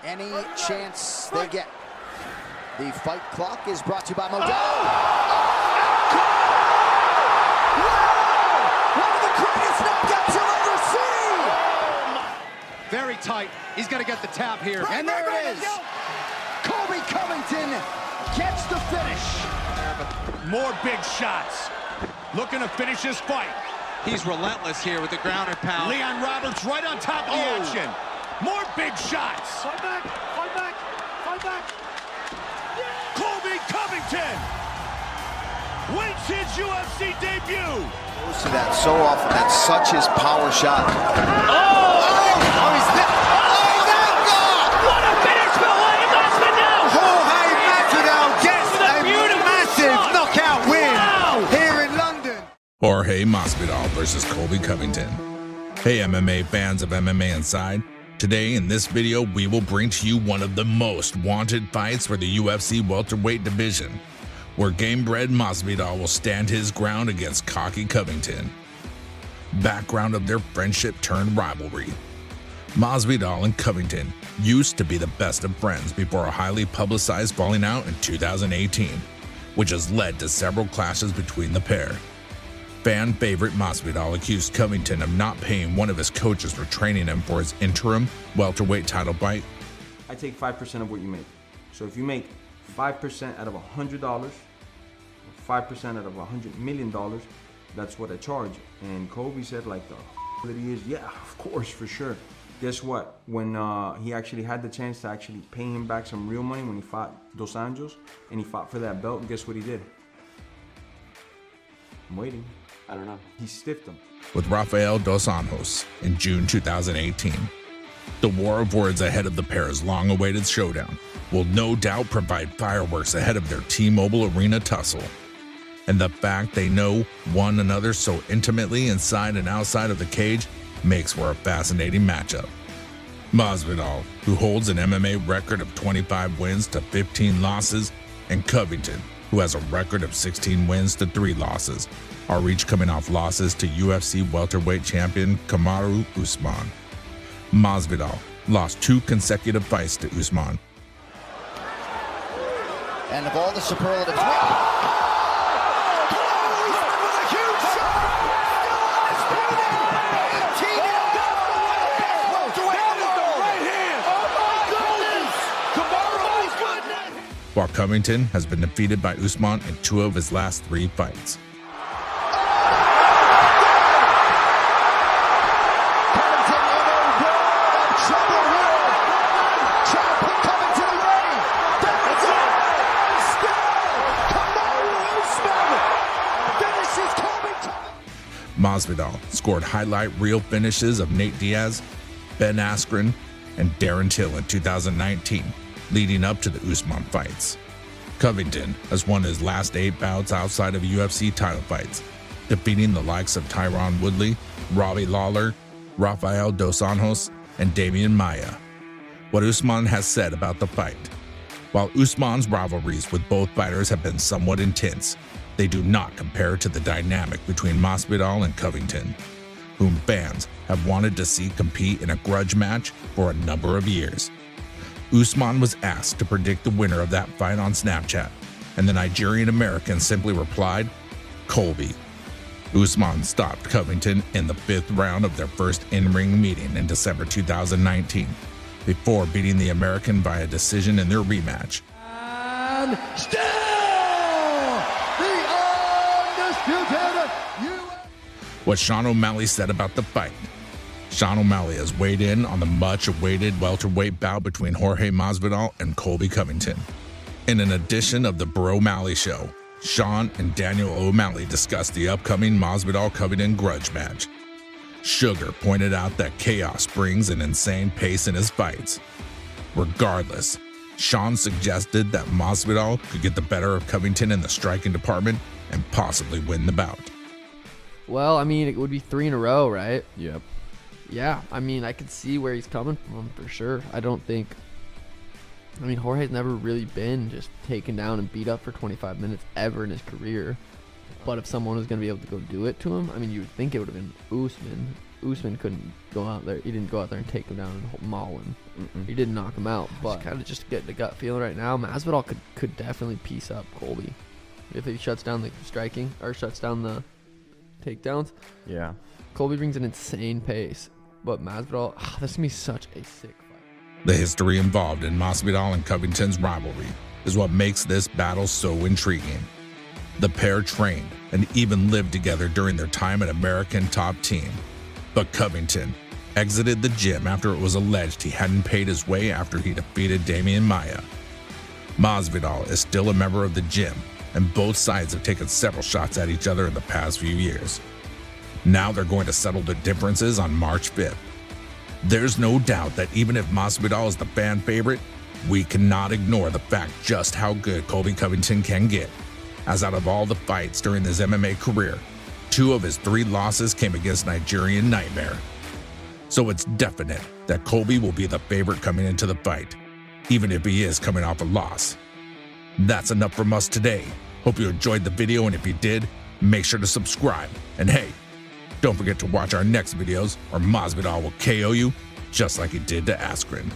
any chance they get. The fight clock is brought to you by Modelo. One of the greatest knockouts you'll ever see! Very tight. He's going to get the tap here. And there it is. Colby Covington gets the finish. More big shots. Looking to finish this fight. He's relentless here with the ground and pound. Leon Roberts right on top of the action. More big shots. Fight back, fight back, fight back. Colby Covington wins his UFC debut. Goes to that so often. That's such his power shot. He's there. Oh, that God! What a finish for Masvidal! Jorge Masvidal gets With a a beautiful massive shot. knockout win Wow. here in London. Jorge Masvidal versus Colby Covington. Hey MMA fans of MMA Inside. Today in this video, we will bring to you one of the most wanted fights for the UFC welterweight division, where game-bred Masvidal will stand his ground against cocky Covington. Background of their friendship turned rivalry. Masvidal and Covington used to be the best of friends before a highly publicized falling out in 2018, which has led to several clashes between the pair. Fan favorite Masvidal accused Covington of not paying one of his coaches for training him for his interim welterweight title fight. I take 5% of what you make. So if you make 5% out of $100, or 5% out of $100 million, that's what I charge. And Colby said, like the that he is, yeah, of course, for sure. Guess what? When he actually had the chance to actually pay him back some real money when he fought Dos Anjos, and he fought for that belt, and guess what he did? I'm waiting. I don't know. He stiffed him. With Rafael Dos Anjos in June 2018. The war of words ahead of the pair's long-awaited showdown will no doubt provide fireworks ahead of their T-Mobile Arena tussle. And the fact they know one another so intimately inside and outside of the cage makes for a fascinating matchup. Masvidal, who holds an MMA record of 25 wins to 15 losses, and Covington, who has a record of 16 wins to 3 losses, are each coming off losses to UFC welterweight champion Kamaru Usman. Masvidal lost 2 consecutive fights to Usman. And of all the superlatives, while Covington has been defeated by Usman in 2 of his last 3 fights. Masvidal scored highlight reel finishes of Nate Diaz, Ben Askren, and Darren Till in 2019, leading up to the Usman fights. Covington has won his last 8 bouts outside of UFC title fights, defeating the likes of Tyron Woodley, Robbie Lawler, Rafael Dos Anjos, and Damian Maia. What Usman has said about the fight. While Usman's rivalries with both fighters have been somewhat intense, they do not compare to the dynamic between Masvidal and Covington, whom fans have wanted to see compete in a grudge match for a number of years. Usman was asked to predict the winner of that fight on Snapchat, and the Nigerian American simply replied, Colby. Usman stopped Covington in the 5th round of their first in-ring meeting in December 2019, before beating the American via decision in their rematch. and still the undisputed What Sean O'Malley said about the fight. Sean O'Malley has weighed in on the much-awaited welterweight bout between Jorge Masvidal and Colby Covington. In an edition of the Bro O'Malley Show, Sean and Daniel O'Malley discussed the upcoming Masvidal-Covington grudge match. Sugar pointed out that chaos brings an insane pace in his fights. Regardless, Sean suggested that Masvidal could get the better of Covington in the striking department and possibly win the bout. Well, I mean, it would be 3 in a row, right? Yep. Yeah, I mean, I could see where he's coming from for sure. I mean, Jorge's never really been just taken down and beat up for 25 minutes ever in his career. But if someone was going to be able to go do it to him, I mean, you would think it would have been Usman. Usman couldn't go out there. He didn't go out there and take him down and maul him. He didn't knock him out, but kind of just getting the gut feeling right now. Masvidal could definitely piece up Colby if he shuts down the striking or shuts down the takedowns. Yeah. Colby brings an insane pace, but Masvidal, this is gonna be such a sick fight. The history involved in Masvidal and Covington's rivalry is what makes this battle so intriguing. The pair trained and even lived together during their time at American Top Team. But Covington exited the gym after it was alleged he hadn't paid his way after he defeated Damian Maia. Masvidal is still a member of the gym, and both sides have taken several shots at each other in the past few years. Now they're going to settle the differences on March 5th. There's no doubt that even if Masvidal is the fan favorite, we cannot ignore the fact just how good Colby Covington can get, as out of all the fights during his MMA career, 2 of his 3 losses came against Nigerian Nightmare. So it's definite that Colby will be the favorite coming into the fight, even if he is coming off a loss. That's enough from us today. Hope you enjoyed the video, and if you did, make sure to subscribe. And hey, don't forget to watch our next videos, or Masvidal will KO you just like he did to Askren.